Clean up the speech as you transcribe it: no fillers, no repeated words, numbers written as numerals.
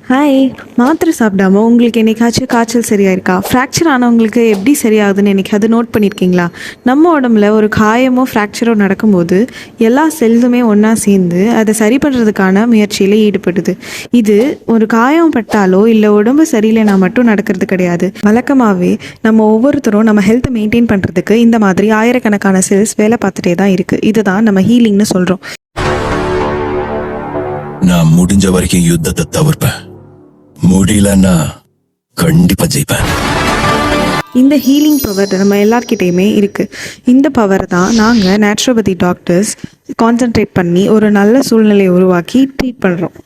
Hi. மாத்திரை சாப்பிடாம உங்களுக்கு என்னைக்காச்சும் காய்ச்சல் சரியாயிருக்கா? ஃப்ராக்சர் ஆனவங்களுக்கு எப்படி சரியாகுதுன்னு என்னைக்காவது நோட் பண்ணியிருக்கீங்களா? நம்ம உடம்புல ஒரு காயமோ ஃப்ராக்சரோ நடக்கும்போது எல்லா செல்லுமே ஒன்றா சேர்ந்து அதை சரி பண்ணுறதுக்கான முயற்சியில் ஈடுபடுது. இது ஒரு காயம் பட்டாலோ இல்லை உடம்பு சரியில்லைனா மட்டும் நடக்கிறது கிடையாது. வழக்கமாகவே நம்ம ஒவ்வொருத்தரும் நம்ம ஹெல்த்தை மெயின்டைன் பண்ணுறதுக்கு இந்த மாதிரி ஆயிரக்கணக்கான செல்ஸ் வேலை பார்த்துட்டே தான் இருக்குது. இதுதான் நம்ம ஹீலிங்னு சொல்கிறோம். நான் முடிஞ்ச வரைக்கும் யுத்தத்தை தவிர்ப்பேன். முடியலன்னா கண்டிப்பா ஜெயிப்பேன். இந்த ஹீலிங் பவர் நம்ம எல்லார்கிட்டையுமே இருக்குது. இந்த பவர் தான் நாங்கள் நேச்சுரோபதி டாக்டர்ஸ் கான்சென்ட்ரேட் பண்ணி ஒரு நல்ல சூழ்நிலையை உருவாக்கி ட்ரீட் பண்ணுறோம்.